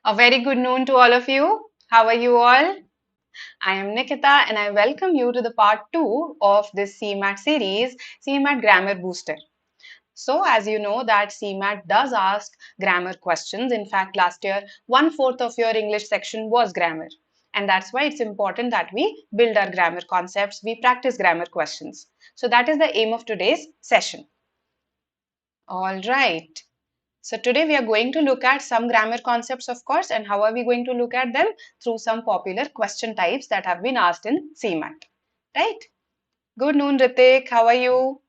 A very good noon to all of you. How are you all? I am Nikita and I welcome you to the part 2 of this CMAT series, CMAT Grammar Booster. So, as you know that CMAT does ask grammar questions. In fact, last year, 1/4 of your English section was grammar. And that's why it's important that we build our grammar concepts, we practice grammar questions. So, that is the aim of today's session. All right. So today we are going to look at some grammar concepts, of course, and how are we going to look at them? Through some popular question types that have been asked in CMAT. Right? Good noon, Ritik. How are you?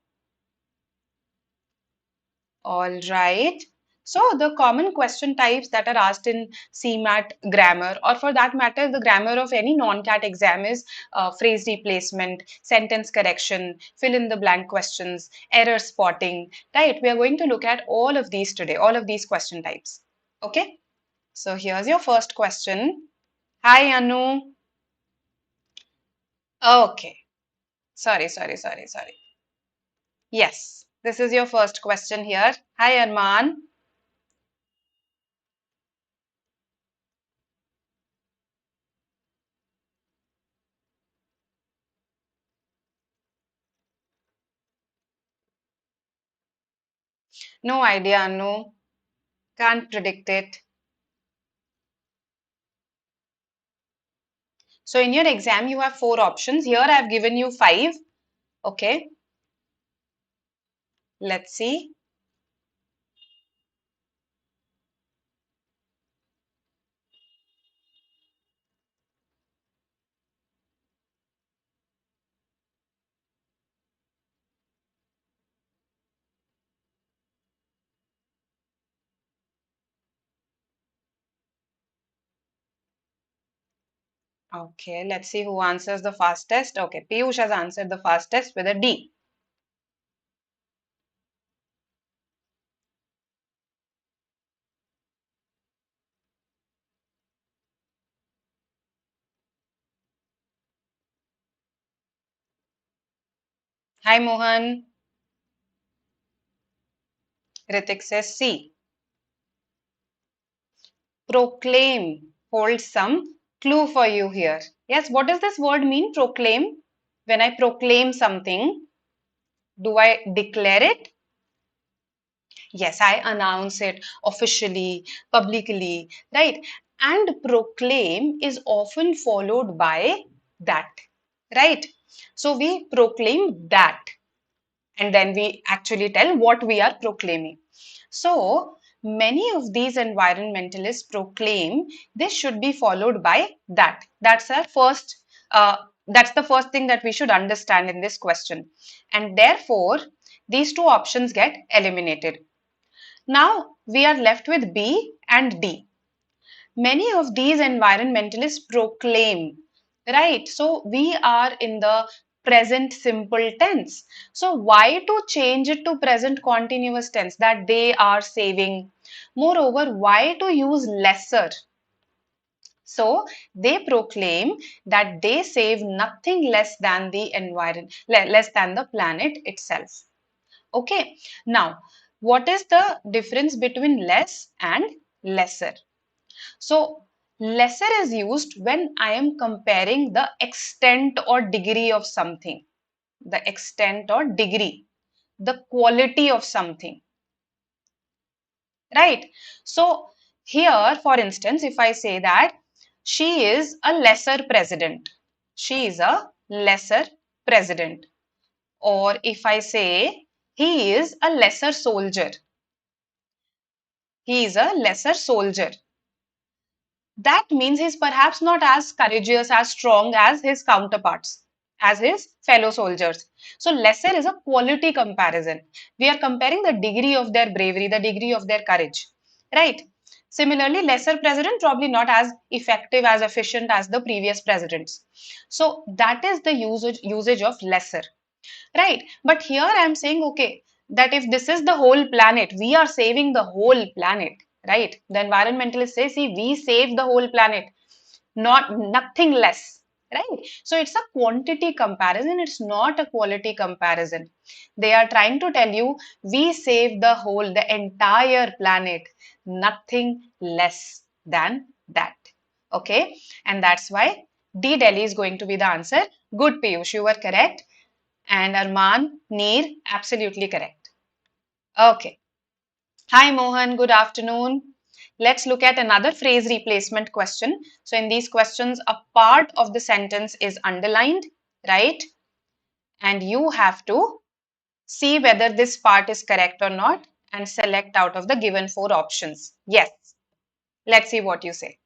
All right. So the common question types that are asked in CMAT grammar, or for that matter, the grammar of any non-CAT exam is phrase replacement, sentence correction, fill in the blank questions, error spotting, right? We are going to look at all of these today, all of these question types. Okay? So here's your first question. Hi, Anu. Okay. Sorry. Yes, this is your first question here. Hi, Arman. No idea, Anu. Can't predict it. So in your exam, you have 4 options. Here I have given you 5. Okay. Let's see. Okay, let's see who answers the fastest. Okay, Piyush has answered the fastest with a D. Hi, Mohan. Ritik says C. Proclaim holds some clue for you here. Yes, what does this word mean, proclaim? When I proclaim something, do I declare it? Yes, I announce it officially, publicly, right? And proclaim is often followed by that, right? So we proclaim that, and then we actually tell what we are proclaiming. So many of these environmentalists proclaim this should be followed by that. That's our first. That's the first thing that we should understand in this question, and therefore these two options get eliminated. Now we are left with B and D. Many of these environmentalists proclaim, right? So we are in the present simple tense. So why to change it to present continuous tense, that they are saving? Moreover, why to use lesser? So they proclaim that they save nothing less than the environment, less than the planet itself. Okay. Now, what is the difference between less and lesser? So lesser is used when I am comparing the extent or degree of something, the extent or degree, the quality of something, right? So here, for instance, if I say that she is a lesser president, she is a lesser president, or if I say he is a lesser soldier, he is a lesser soldier. That means he's perhaps not as courageous, as strong as his counterparts, as his fellow soldiers. So lesser is a quality comparison. We are comparing the degree of their bravery, the degree of their courage, right? Similarly, lesser president probably not as effective, as efficient as the previous presidents. So that is the usage of lesser, right? But here I am saying, okay, that if this is the whole planet, we are saving the whole planet, right? The environmentalists say, see, we save the whole planet, not nothing less, right? So it's a quantity comparison, it's not a quality comparison. They are trying to tell you, we save the whole, the entire planet, nothing less, than that. Okay, and that's why D, Delhi is going to be the answer. Good, Piyush, you were correct. And Arman, Neer, absolutely correct. Okay. Hi Mohan, good afternoon. Let's look at another phrase replacement question. So in these questions, a part of the sentence is underlined, right? And you have to see whether this part is correct or not and select out of the given four options. Yes. Let's see what you say.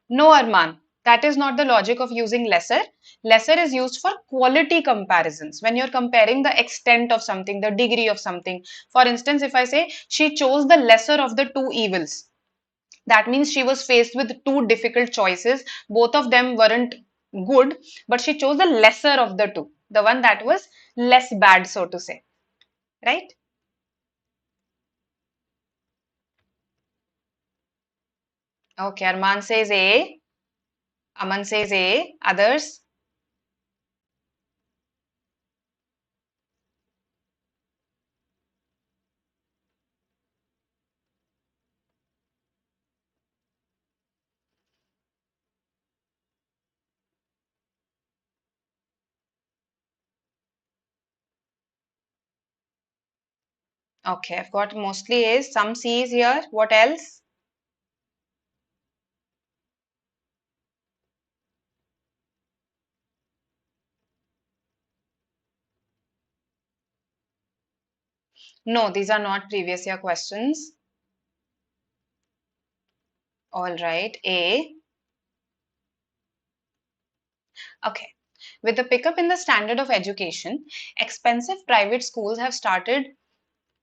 No, Arman. That is not the logic of using lesser. Lesser is used for quality comparisons. When you're comparing the extent of something, the degree of something. For instance, if I say she chose the lesser of the two evils, that means she was faced with two difficult choices. Both of them weren't good, but she chose the lesser of the two, the one that was less bad, so to say. Right? Okay, Arman says A. Aman says A. Others? Okay, I've got mostly A's, some C's here. What else? No, these are not previous year questions. All right, A. Okay. With the pickup in the standard of education, expensive private schools have started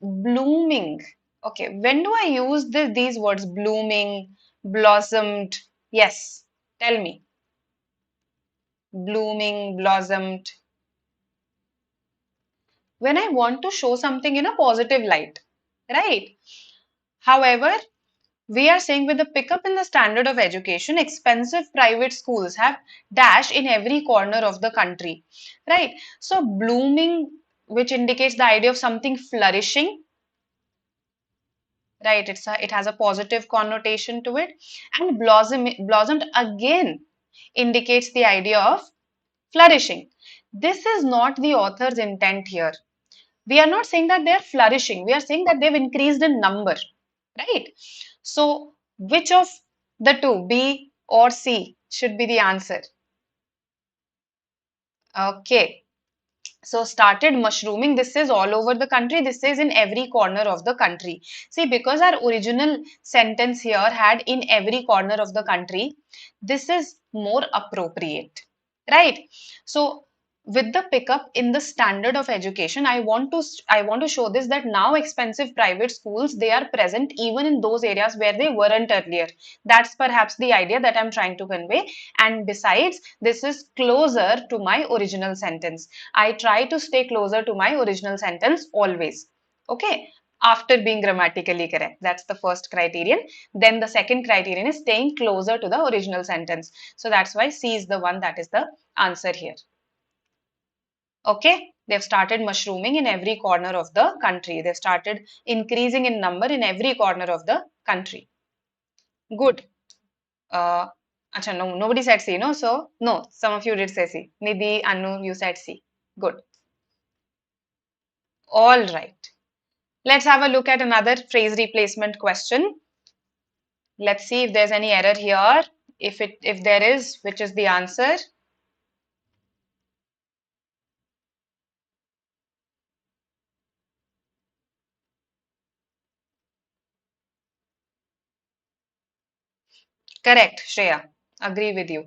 blooming. Okay, when do I use these words? Blooming, blossomed. Yes, tell me. Blooming, blossomed. When I want to show something in a positive light, right? However, we are saying with the pickup in the standard of education, expensive private schools have dash in every corner of the country, right? So blooming, which indicates the idea of something flourishing, right? It has a positive connotation to it, and blossomed again indicates the idea of flourishing. This is not the author's intent here. We are not saying that they are flourishing. We are saying that they've increased in number, right? So, which of the two, B or C, should be the answer? Okay. So, started mushrooming. This is all over the country. This is in every corner of the country. See, because our original sentence here had in every corner of the country, this is more appropriate, right? So, with the pickup in the standard of education, I want to show this, that now expensive private schools, they are present even in those areas where they weren't earlier. That's perhaps the idea that I'm trying to convey. And besides, this is closer to my original sentence. I try to stay closer to my original sentence always. Okay, after being grammatically correct. That's the first criterion. Then the second criterion is staying closer to the original sentence. So that's why C is the one that is the answer here. Okay, they've started mushrooming in every corner of the country. They've started increasing in number in every corner of the country. Good. Uh, Acha, no, nobody said C, no? So, no, some of you did say C. Nidhi, Anu, you said C. Good. All right. Let's have a look at another phrase replacement question. Let's see if there's any error here. If there is, which is the answer? Correct, Shreya. Agree with you.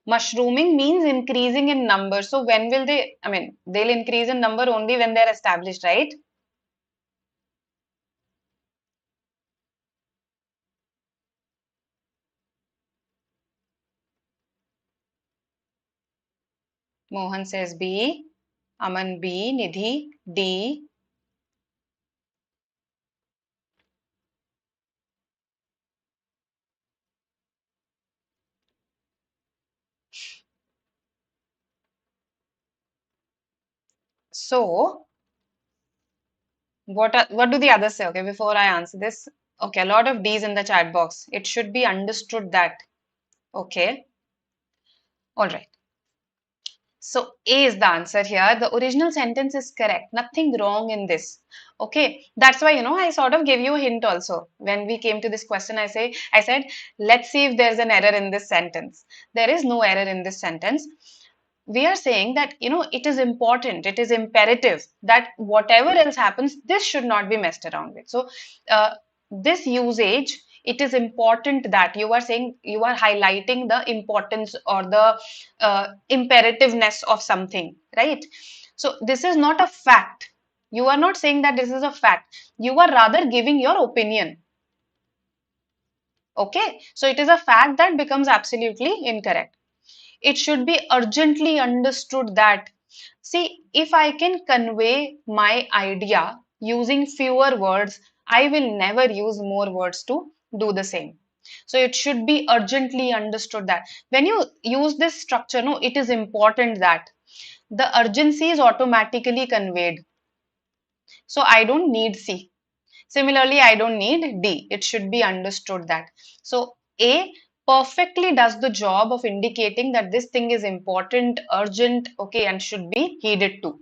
Mushrooming means increasing in number. So when will they, I mean, they'll increase in number only when they're established, right? Mohan says B. Aman B. Nidhi D. So, what do the others say? Okay, before I answer this, okay, a lot of D's in the chat box. It should be understood that. Okay, all right. So A is the answer here. The original sentence is correct. Nothing wrong in this. Okay, that's why I sort of gave you a hint also. When we came to this question, I said, let's see if there's an error in this sentence. There is no error in this sentence. We are saying that it is important, it is imperative that whatever else happens, this should not be messed around with. So this usage, it is important that you are saying, you are highlighting the importance or the imperativeness of something, right? So this is not a fact. You are not saying that this is a fact. You are rather giving your opinion. Okay, so it is a fact that becomes absolutely incorrect. It should be urgently understood that, see, if I can convey my idea using fewer words, I will never use more words to do the same. So it should be urgently understood that when you use this structure, no, it is important that the urgency is automatically conveyed. So I don't need C. Similarly, I don't need D. It should be understood that. So A perfectly does the job of indicating that this thing is important, urgent, okay, and should be heeded to,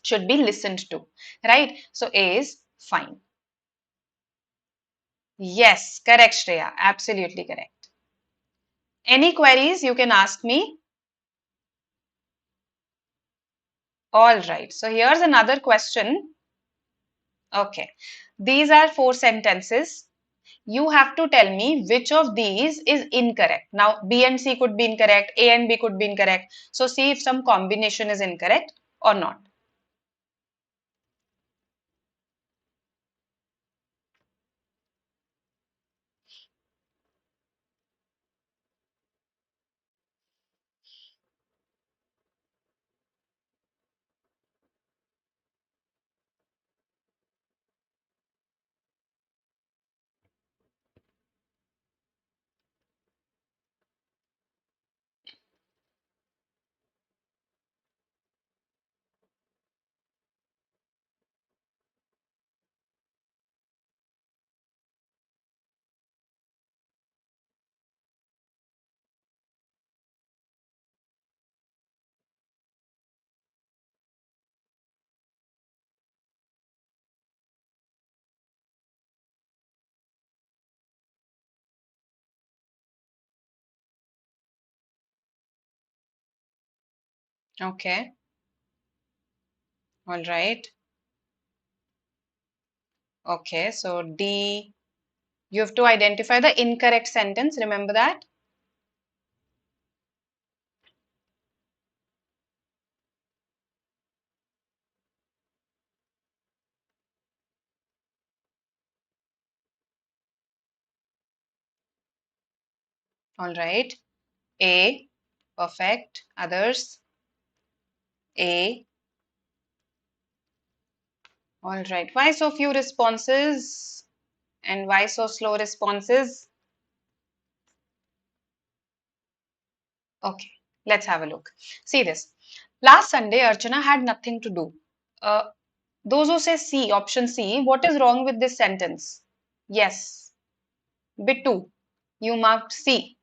should be listened to, right? So A is fine. Yes, correct, Shreya. Absolutely correct. Any queries you can ask me? All right. So here's another question. Okay. These are 4 sentences. You have to tell me which of these is incorrect. Now, B and C could be incorrect, A and B could be incorrect. So, see if some combination is incorrect or not. Okay. All right. Okay. So, D, you have to identify the incorrect sentence. Remember that? All right. A, perfect. Others? A. All right. Why so few responses and why so slow responses? Okay, let's have a look. See this. Last Sunday, Archana had nothing to do. Uh, those who say C, option C, what is wrong with this sentence? Yes, bit 2. You marked C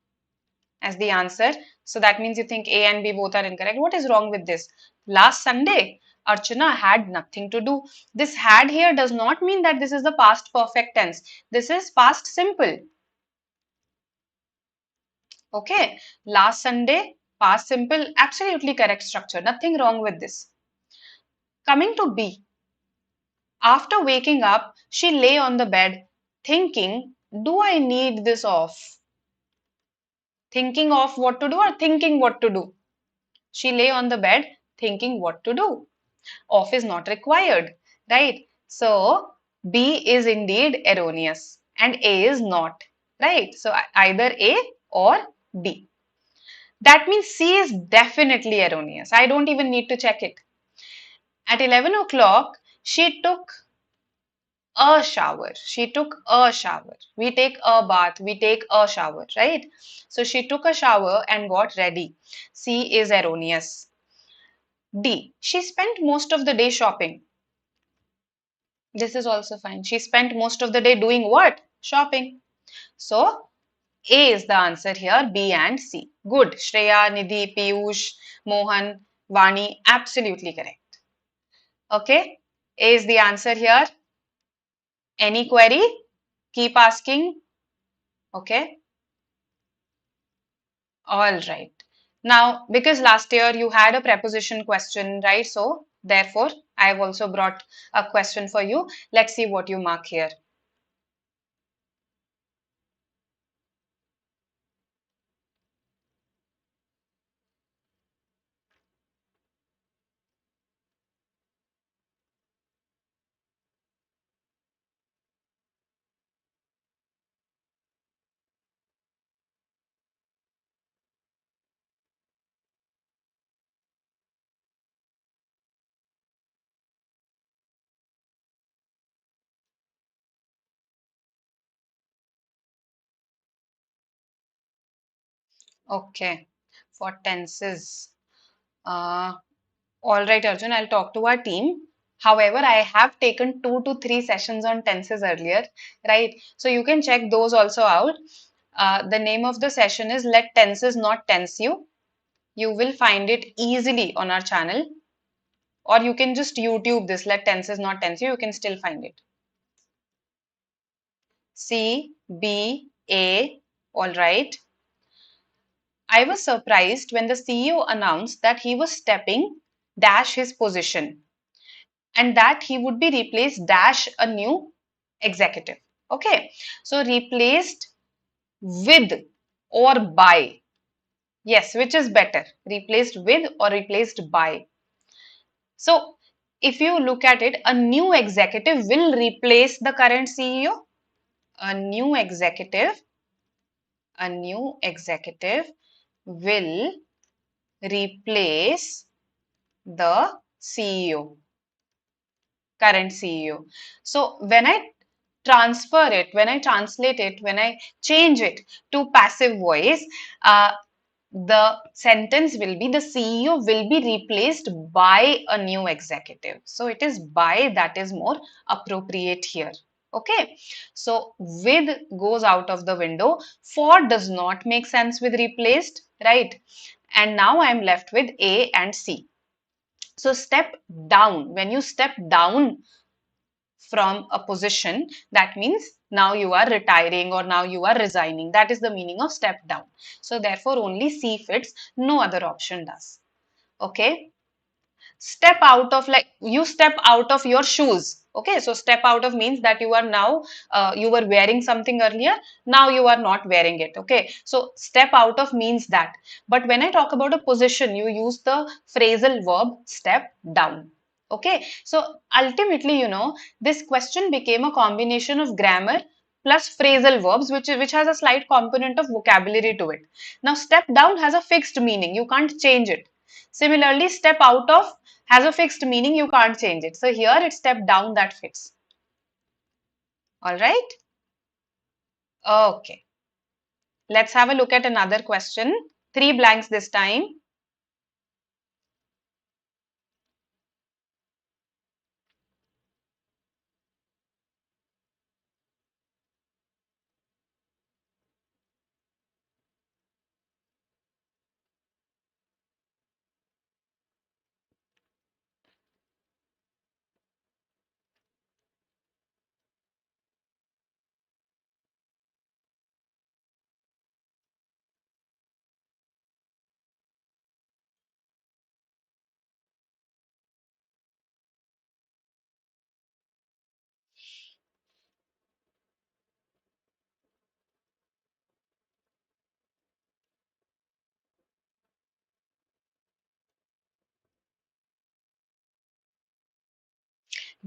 as the answer. So that means you think A and B both are incorrect. What is wrong with this? Last Sunday, Archana had nothing to do. This had here does not mean that this is the past perfect tense. This is past simple. Okay, last Sunday, past simple, absolutely correct structure. Nothing wrong with this. Coming to B, after waking up, she lay on the bed thinking, do I need this off? Thinking of what to do or thinking what to do? She lay on the bed thinking what to do. Off is not required, right? So B is indeed erroneous and A is not, right? So either A or D. That means C is definitely erroneous. I don't even need to check it. At 11 o'clock, she took a shower. She took a shower. We take a bath, we take a shower, right? So she took a shower and got ready. C is erroneous. D. She spent most of the day shopping. This is also fine. She spent most of the day doing what? Shopping. So A is the answer here, B and C. Good. Shreya, Nidhi, Piyush, Mohan, Vani, absolutely correct. Okay. A is the answer here. Any query? Keep asking. Okay. All right. Now, because last year you had a preposition question, right? So, therefore, I have also brought a question for you. Let's see what you mark here. Okay. For tenses. Uh, all right, Arjun, I'll talk to our team. However, I have taken 2 to 3 sessions on tenses earlier, right? So you can check those also out. The name of the session is Let Tenses Not Tense You. You will find it easily on our channel, or you can just YouTube this Let Tenses Not Tense You. You can still find it. C, B, A. All right. I was surprised when the CEO announced that he was stepping dash his position and that he would be replaced dash a new executive. Okay, so replaced with or by. Yes, which is better, replaced with or replaced by? So if you look at it, a new executive will replace the current CEO. A new executive, a new executive will replace the CEO, current CEO. So when I transfer it, when I translate it, when I change it to passive voice, the sentence will be the CEO will be replaced by a new executive. So it is by that is more appropriate here. Okay, so with goes out of the window. For does not make sense with replaced, right? And now I am left with A and C. So step down. When you step down from a position, that means now you are retiring or now you are resigning. That is the meaning of step down. So therefore only C fits, no other option does. Okay. Step out of, like you step out of your shoes. Okay, so step out of means that you are now you were wearing something earlier, now you are not wearing it. Okay, so step out of means that. But when I talk about a position, you use the phrasal verb step down. Okay, so ultimately, this question became a combination of grammar plus phrasal verbs, which has a slight component of vocabulary to it. Now step down has a fixed meaning, you can't change it. Similarly, step out of has a fixed meaning, you can't change it. So here it's step down that fits. All right. Okay. Let's have a look at another question. 3 blanks this time.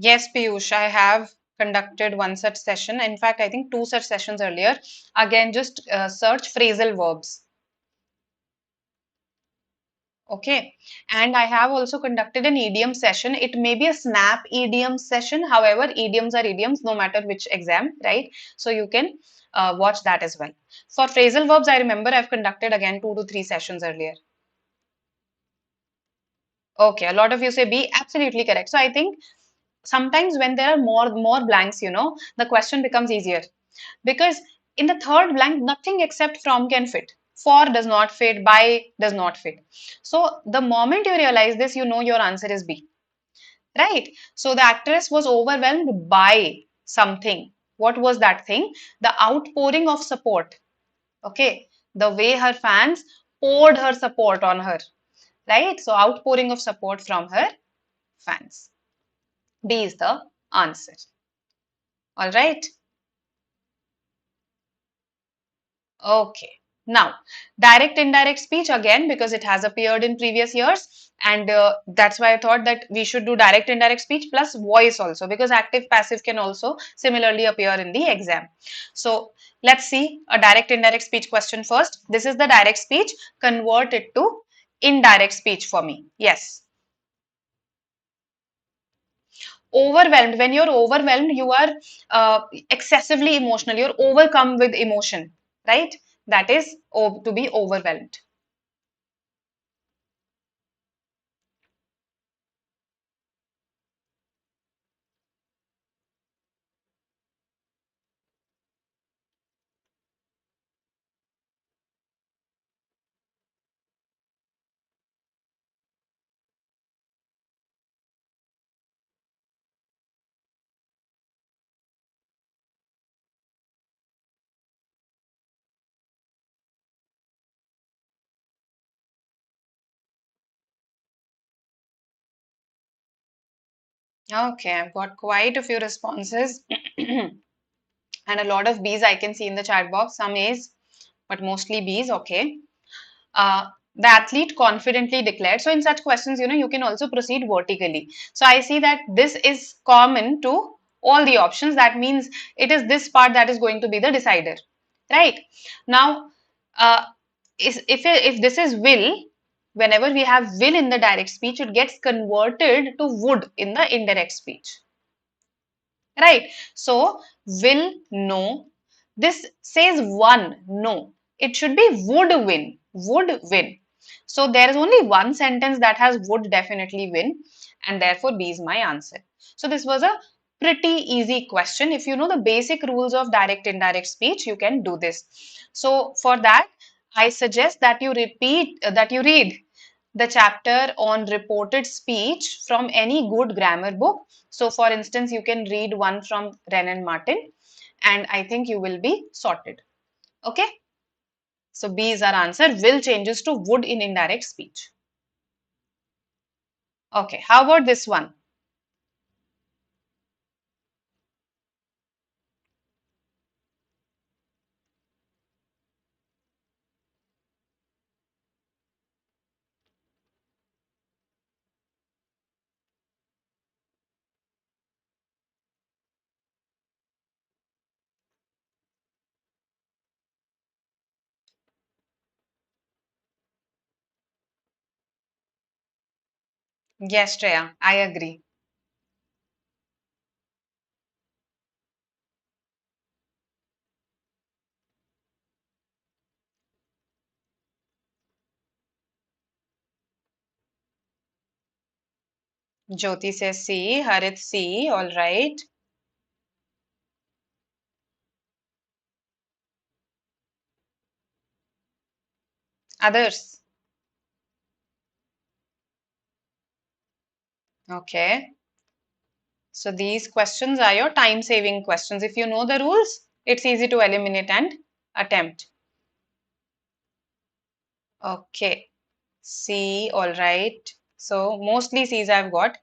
Yes, Piyush, I have conducted one such session. In fact, I think 2 such sessions earlier. Again, just search phrasal verbs. Okay, and I have also conducted an idiom session. It may be a snap idiom session. However, idioms are idioms no matter which exam, right? So you can watch that as well. For phrasal verbs, I remember I've conducted again 2 to 3 sessions earlier. Okay, a lot of you say B, absolutely correct. So I think sometimes when there are more blanks, the question becomes easier because in the third blank, nothing except from can fit. For does not fit, by does not fit. So the moment you realize this, you know your answer is B, right? So the actress was overwhelmed by something. What was that thing? The outpouring of support. Okay, the way her fans poured her support on her, right? So outpouring of support from her fans. B is the answer. All right. Okay. Now, direct indirect speech again because it has appeared in previous years, and that's why I thought that we should do direct indirect speech plus voice also because active passive can also similarly appear in the exam. So, let's see a direct indirect speech question first. This is the direct speech. Convert it to indirect speech for me. Yes. Overwhelmed. When you're overwhelmed, you are excessively emotional. You're overcome with emotion, right? That is to be overwhelmed. Okay, I've got quite a few responses and a lot of B's I can see in the chat box. Some A's, but mostly B's. Okay. The athlete confidently declared. So in such questions, you can also proceed vertically. So I see that this is common to all the options. That means it is this part that is going to be the decider, right? Now, uh, if this is will, whenever we have will in the direct speech, it gets converted to would in the indirect speech. Right. So, will, no. This says one, no. It should be would win, would win. So, there is only one sentence that has would definitely win, and therefore B is my answer. So, this was a pretty easy question. If you know the basic rules of direct indirect speech, you can do this. So, for that, I suggest that you read the chapter on reported speech from any good grammar book. So, for instance, you can read one from Wren and Martin, and I think you will be sorted. Okay. So, B is our answer. Will changes to would in indirect speech. Okay. How about this one? Yes, Shreya, I agree. Jyoti says C, Harit C, all right. Others. Okay. So these questions are your time saving questions. If you know the rules, it's easy to eliminate and attempt. Okay. C, all right. So mostly C's I've got.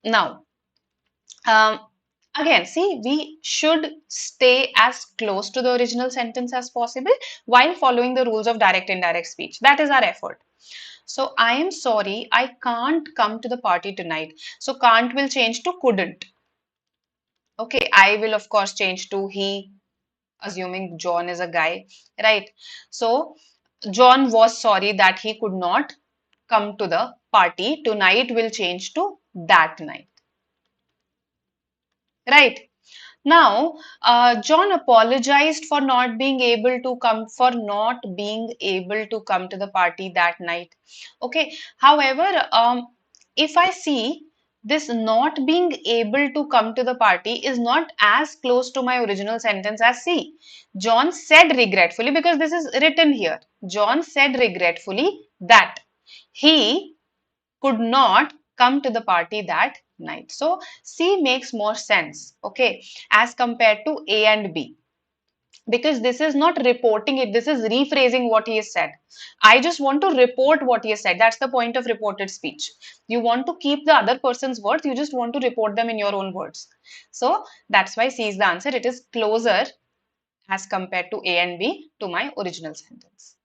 Now, um, again, see, we should stay as close to the original sentence as possible while following the rules of direct indirect speech. That is our effort. So, I am sorry, I can't come to the party tonight. So, can't will change to couldn't. Okay, I will of course change to he, assuming John is a guy, right? So, John was sorry that he could not come to the party. Tonight will change to that night. Right. Now, John apologized for not being able to come to the party that night. Okay. However, if I see this not being able to come to the party is not as close to my original sentence as see. John said regretfully because this is written here. John said regretfully that he could not come to the party that night. So C makes more sense, okay, as compared to A and B. Because this is not reporting it, this is rephrasing what he has said. I just want to report what he has said. That's the point of reported speech. You want to keep the other person's words, you just want to report them in your own words. So that's why C is the answer. It is closer as compared to A and B to my original sentence.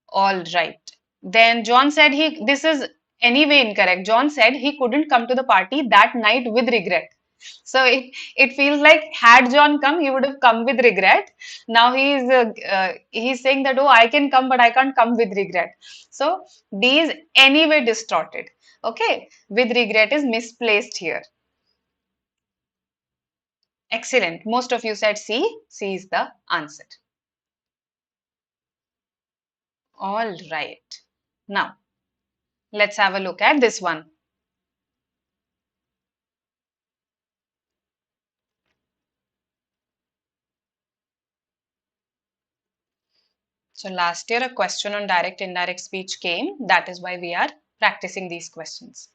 All right. Then John said this is anyway incorrect. John said he couldn't come to the party that night with regret. So it feels like had John come, he would have come with regret. Now he's saying that, oh, I can come, but I can't come with regret. So D is anyway distorted. Okay, with regret is misplaced here. Excellent. Most of you said C. C is the answer. All right. Now let's have a look at this one. So last year a question on direct indirect speech came. That is why we are practicing these questions.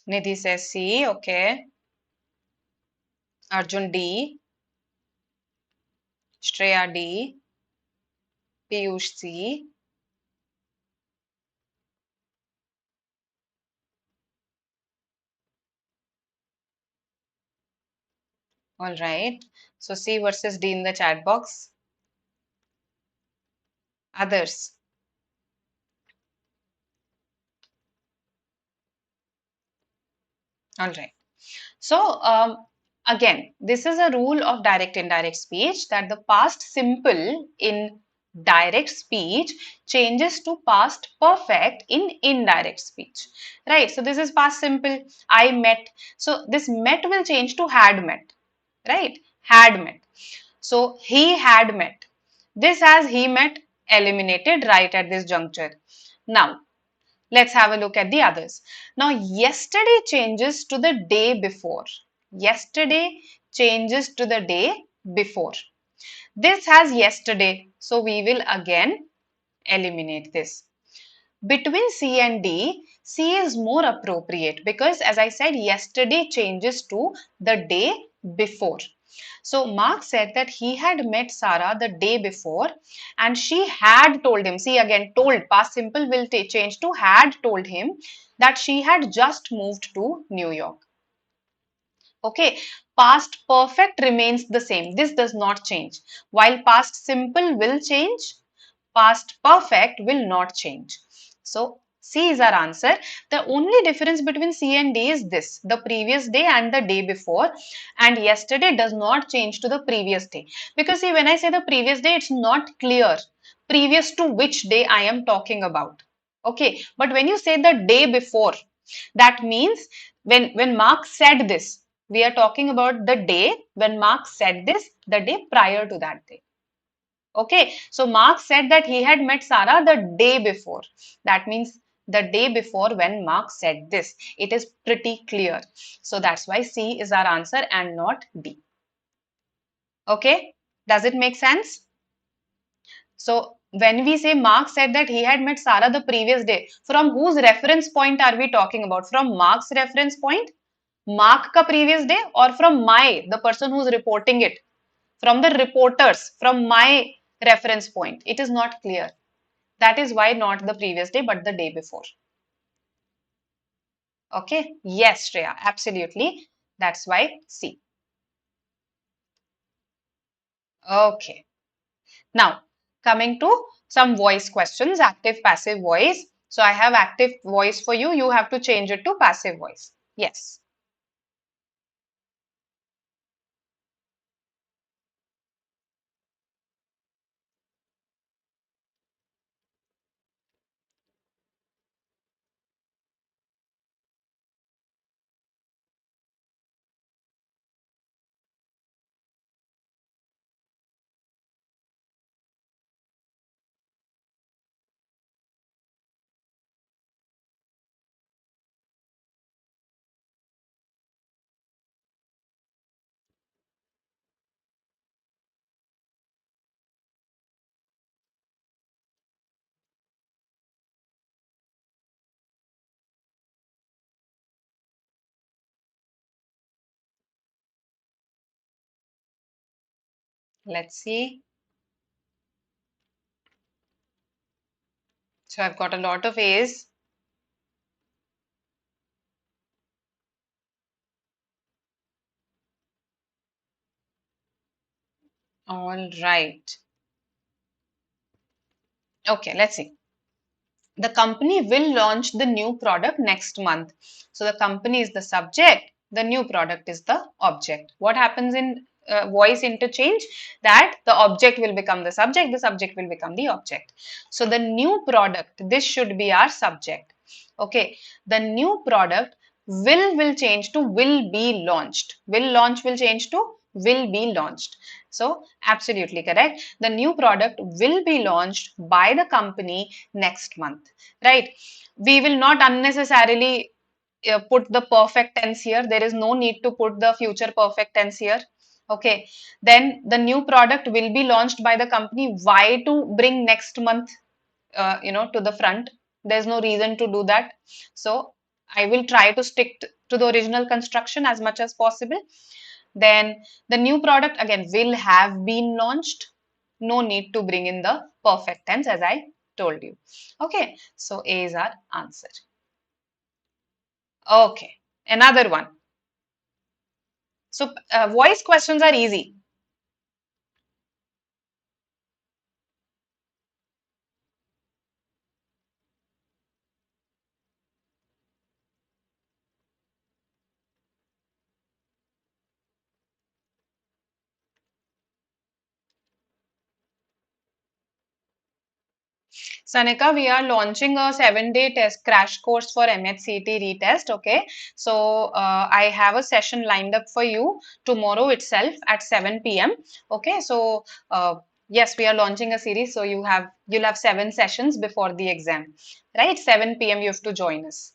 Nidhi says C. Okay. Arjun D. Shreya D. Piyush C. All right. So C versus D in the chat box. Others. All right. So again, this is a rule of direct indirect speech that the past simple in direct speech changes to past perfect in indirect speech. Right. So this is past simple. I met. So this met will change to had met. Right. Had met. So he had met. This as he met eliminated right at this juncture. Now let's have a look at the others. Now, yesterday changes to the day before. Yesterday changes to the day before. This has yesterday, so we will again eliminate this. Between C and D, C is more appropriate because as I said, yesterday changes to the day before. So Mark said that he had met Sarah the day before and she had told him, see again told, past simple will change to had told him that she had just moved to New York. Okay, past perfect remains the same. This does not change. While past simple will change, past perfect will not change. So C is our answer. The only difference between C and D is this, the previous day and the day before, and yesterday does not change to the previous day. Because see, when I say the previous day, it's not clear previous to which day I am talking about. Okay, but when you say the day before, that means when Mark said this, we are talking about the day when Mark said this, the day prior to that day. Okay, so Mark said that he had met Sarah the day before. That means the day before when Mark said this. It is pretty clear. So that's why C is our answer and not D. Okay, does it make sense? So When we say Mark said that he had met Sarah the previous day, from whose reference point are we talking about? From Mark's reference point, Mark ka previous day, or from my, the person who's reporting it? From the reporters, from my reference point. It is not clear. That is why not the previous day, but the day before. Okay. Yes, Shreya, absolutely. That's why C. Okay. Now, coming to some voice questions, active, passive voice. So I have active voice for you. You have to change it to passive voice. Yes. Let's see. So I've got a lot of A's. All right. Okay, let's see. The company will launch the new product next month. So the company is the subject, the new product is the object. What happens in voice interchange? That the object will become the subject will become the object. So the new product, this should be our subject. Okay, the new product will change to will be launched. Will launch will change to will be launched. So absolutely correct. The new product will be launched by the company next month, right? We will not unnecessarily put the perfect tense here. There is no need to put the future perfect tense here. Okay, then the new product will be launched by the company. Why to bring next month, to the front? There's no reason to do that. So I will try to stick to the original construction as much as possible. Then the new product again will have been launched. No need to bring in the perfect tense as I told you. Okay, so A is our answer. Okay, another one. So voice questions are easy. Sanika, we are launching a 7-day test crash course for MHCT retest. Okay, so I have a session lined up for you tomorrow itself at 7 p.m. Okay, so yes, we are launching a series. So you'll have 7 sessions before the exam, right? 7 p.m. you have to join us.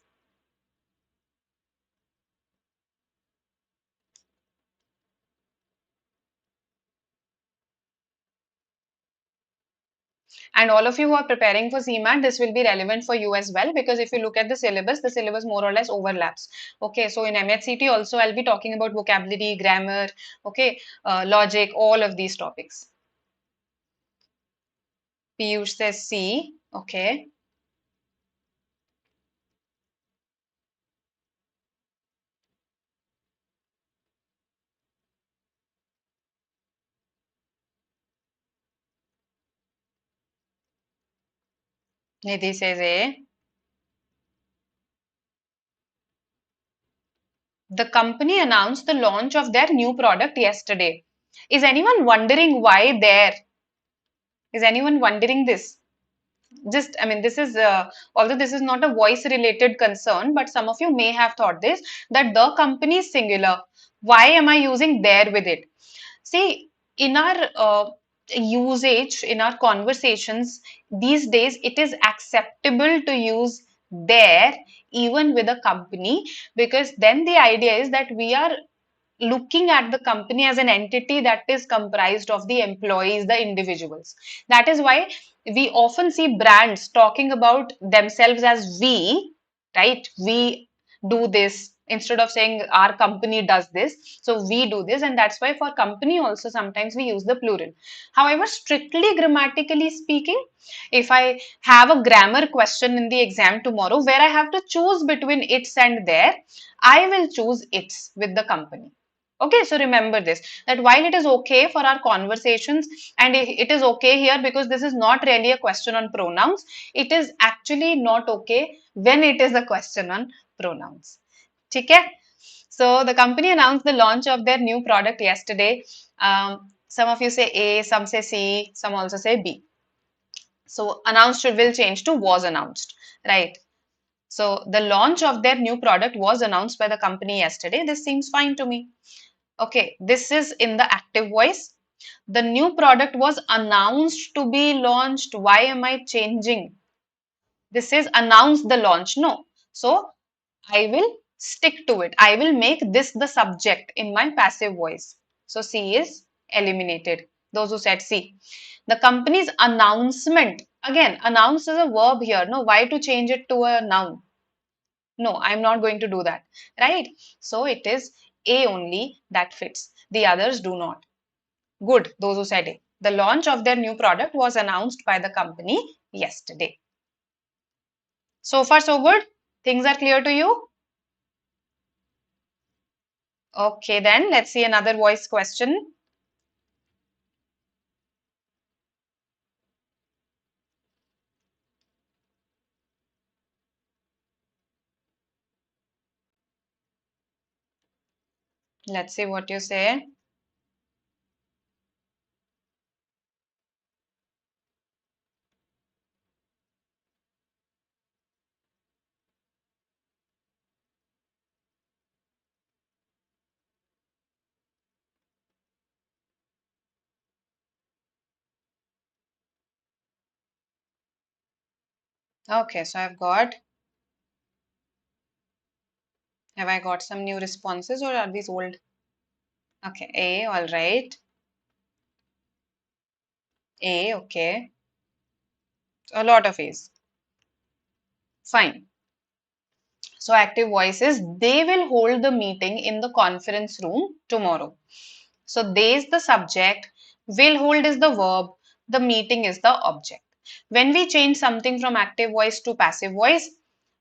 And all of you who are preparing for CMAT, this will be relevant for you as well, because if you look at the syllabus more or less overlaps. Okay, so in MHCT also I'll be talking about vocabulary, grammar, okay, logic, all of these topics. Piyush says C. Okay. Nidhi says A. The company announced the launch of their new product yesterday. Is anyone wondering why there? Is anyone wondering this? Just, I mean, this is, although this is not a voice related concern, but some of you may have thought this, that the company is singular. Why am I using there with it? See, in our usage, in our conversations these days, it is acceptable to use there even with a company, because then the idea is that we are looking at the company as an entity that is comprised of the employees, the individuals. That is why we often see brands talking about themselves as we, right? We do this instead of saying our company does this. So we do this, and that's why for company also sometimes we use the plural. However, strictly grammatically speaking, if I have a grammar question in the exam tomorrow where I have to choose between its and their, I will choose its with the company. Okay, so remember this, that while it is okay for our conversations, and it is okay here because this is not really a question on pronouns, it is actually not okay when it is a question on pronouns. Okay? So the company announced the launch of their new product yesterday. Some of you say A, some say C, some also say B. So announced will change to was announced, right? So the launch of their new product was announced by the company yesterday. This seems fine to me. Okay, this is in the active voice. The new product was announced to be launched. Why am I changing? This is announce the launch. No. So I will stick to it. I will make this the subject in my passive voice. So C is eliminated. Those who said C. The company's announcement. Again, announce is a verb here. No, why to change it to a noun? No, I'm not going to do that. Right? So it is A only that fits. The others do not. Good, those who said it. The launch of their new product was announced by the company yesterday. So far, so good. Things are clear to you? Okay, then let's see another voice question. Let's see what you say. Okay, so have I got some new responses or are these old? Okay, A, all right. A, okay. A lot of A's. Fine. So active voice is they will hold the meeting in the conference room tomorrow. So they is the subject, will hold is the verb, the meeting is the object. When we change something from active voice to passive voice,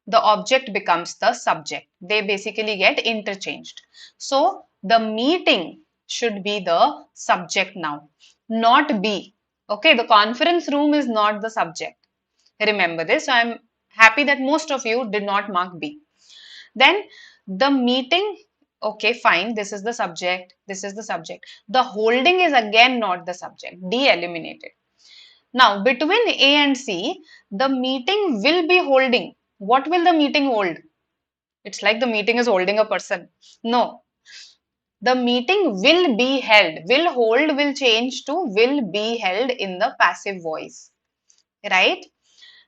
the object becomes the subject. They basically get interchanged. So the meeting should be the subject now, not be. Okay, the conference room is not the subject. Remember this. So I'm happy that most of you did not mark B. Then the meeting, okay, fine, this is the subject, this is the subject. The holding is again not the subject, D eliminated. Now, between A and C, the meeting will be holding. What will the meeting hold? It's like the meeting is holding a person. No, the meeting will be held. Will hold will change to will be held in the passive voice, right?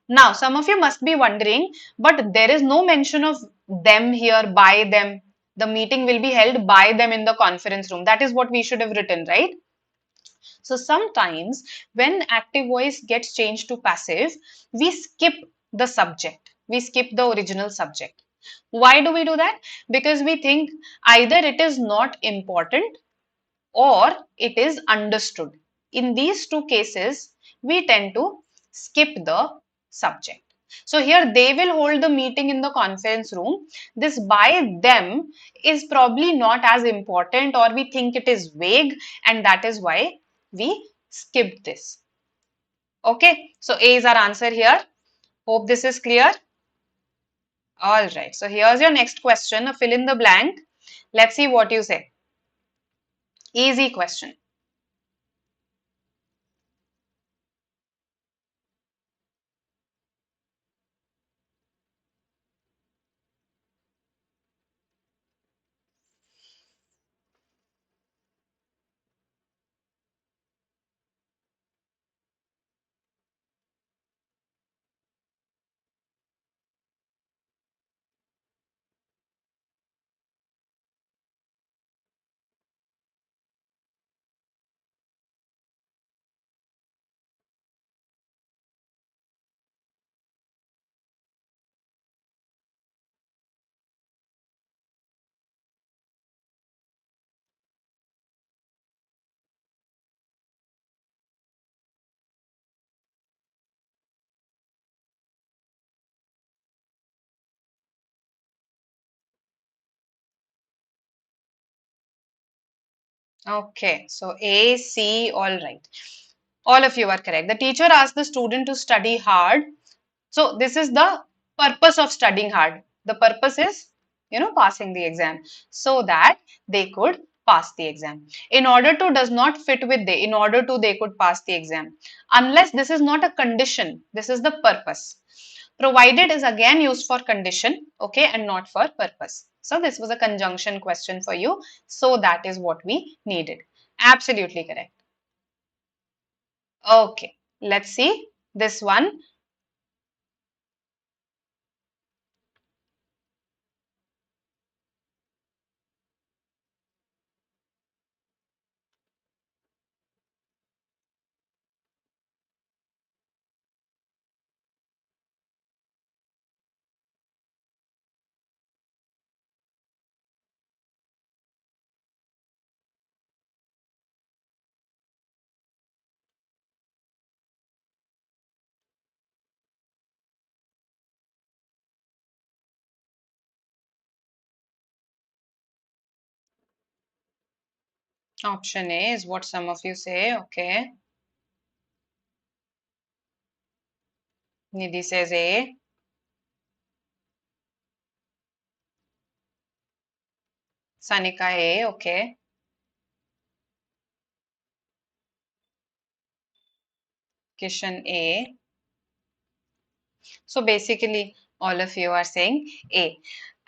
Now, some of you must be wondering, but there is no mention of them here, by them. The meeting will be held by them in the conference room. That is what we should have written, right? So sometimes when active voice gets changed to passive, we skip the subject. We skip the original subject. Why do we do that? Because we think either it is not important or it is understood. In these two cases, we tend to skip the subject. So here they will hold the meeting in the conference room. This by them is probably not as important, or we think it is vague, and that is why we skipped this. Okay, so A is our answer here. Hope this is clear. All right, so here's your next question, a fill in the blank. Let's see what you say. Easy question. Okay, so A, C, all right. All of you are correct. The teacher asked the student to study hard. So this is the purpose of studying hard. The purpose is, passing the exam so that they could pass the exam. In order to does not fit with they. In order to they could pass the exam. Unless this is not a condition. This is the purpose. Provided is again used for condition, okay, and not for purpose. So this was a conjunction question for you. So that is what we needed. Absolutely correct. Okay, let's see this one. Option A is what some of you say. Okay. Nidhi says A. Sanika A. Okay. Kishan A. So basically, all of you are saying A.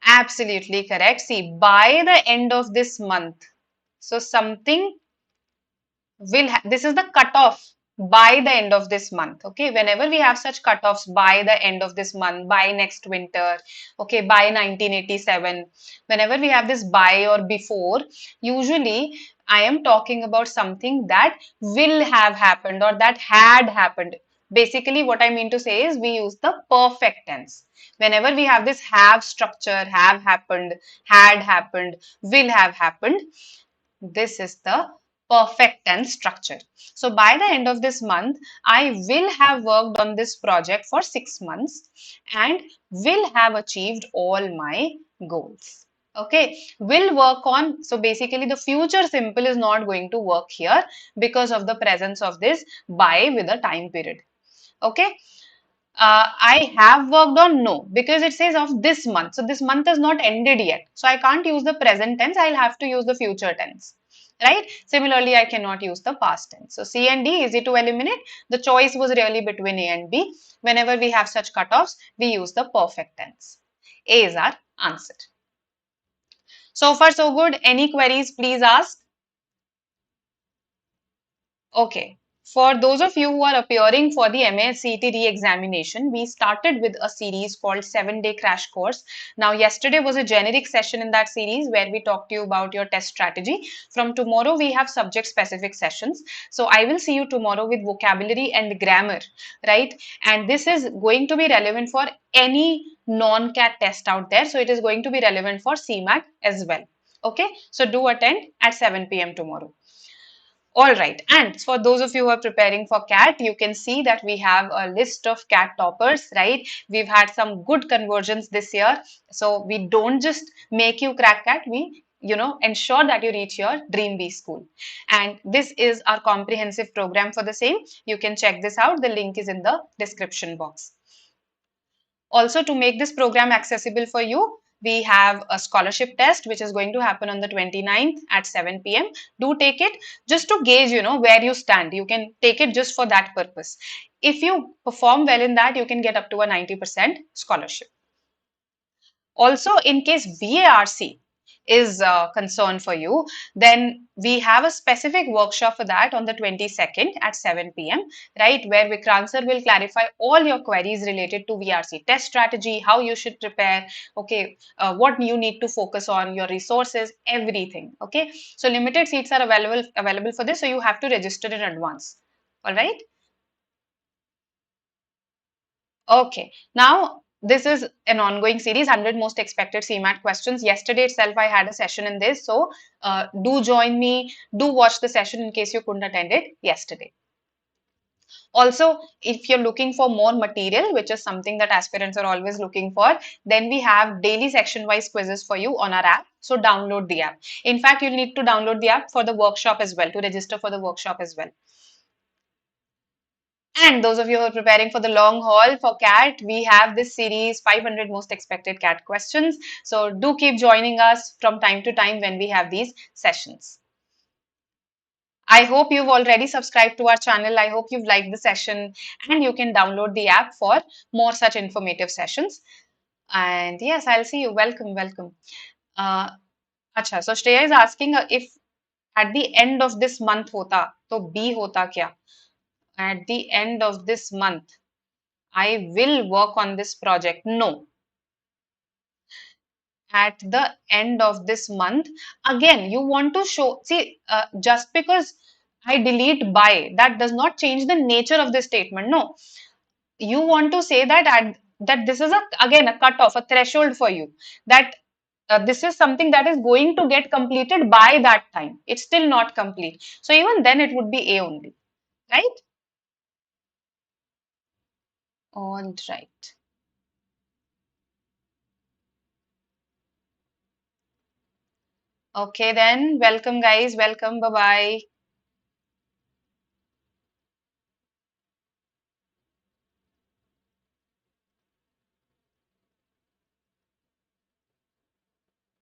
Absolutely correct. See, by the end of this month, so something this is the cutoff by the end of this month. Okay, whenever we have such cutoffs by the end of this month, by next winter, okay, by 1987, whenever we have this by or before, usually I am talking about something that will have happened or that had happened. Basically what I mean to say is we use the perfect tense whenever we have this have structure, have happened, had happened, will have happened. This is the perfect tense structure. So by the end of this month, I will have worked on this project for 6 months and will have achieved all my goals. Okay, will work on. So basically the future simple is not going to work here because of the presence of this by with a time period. Okay, I have worked on, no, because it says of this month. So this month is not ended yet. So I can't use the present tense. I'll have to use the future tense. Right? Similarly, I cannot use the past tense. So C and D, easy to eliminate. The choice was really between A and B. Whenever we have such cutoffs, we use the perfect tense. A is our answer. So far, so good. Any queries, please ask. Okay. For those of you who are appearing for the MACT re-examination, we started with a series called 7-Day Crash Course. Now, yesterday was a generic session in that series where we talked to you about your test strategy. From tomorrow, we have subject-specific sessions. So, I will see you tomorrow with vocabulary and grammar, right? And this is going to be relevant for any non-CAT test out there. So, it is going to be relevant for CMAT as well. Okay, so do attend at 7 p.m. tomorrow. All right, and for those of you who are preparing for CAT, you can see that we have a list of CAT toppers, right? We've had some good conversions this year. So we don't just make you crack CAT, we ensure that you reach your dream B school. And this is our comprehensive program for the same. You can check this out. The link is in the description box. Also, to make this program accessible for you, we have a scholarship test which is going to happen on the 29th at 7 p.m. Do take it just to gauge, where you stand. You can take it just for that purpose. If you perform well in that, you can get up to a 90% scholarship. Also, in case VARC is concerned for you, then we have a specific workshop for that on the 22nd at 7 p.m., right, where Vikrant sir will clarify all your queries related to VRC test strategy, how you should prepare, okay, what you need to focus on, your resources, everything, okay. So limited seats are available for this, so you have to register in advance. All right. Okay, now this is an ongoing series, 100 most expected CMAT questions. Yesterday itself, I had a session in this. So do join me, do watch the session in case you couldn't attend it yesterday. Also, if you're looking for more material, which is something that aspirants are always looking for, then we have daily section wise quizzes for you on our app. So download the app. In fact, you'll need to download the app for the workshop as well, to register for the workshop as well. And those of you who are preparing for the long haul for CAT, we have this series 500 most expected CAT questions. So do keep joining us from time to time when we have these sessions. I hope you've already subscribed to our channel. I hope you've liked the session, and you can download the app for more such informative sessions. And yes, I'll see you. Welcome, welcome. Uh, Acha, so Shreya is asking if at the end of this month hota, to B hota kya? At the end of this month, I will work on this project. No, at the end of this month, again, you want to show, see, just because I delete by, that does not change the nature of the statement. No, you want to say that that this is a again a cutoff, a threshold for you, that this is something that is going to get completed by that time. It's still not complete. So even then it would be A only, right? All right. Okay then. Welcome guys. Welcome. Bye bye.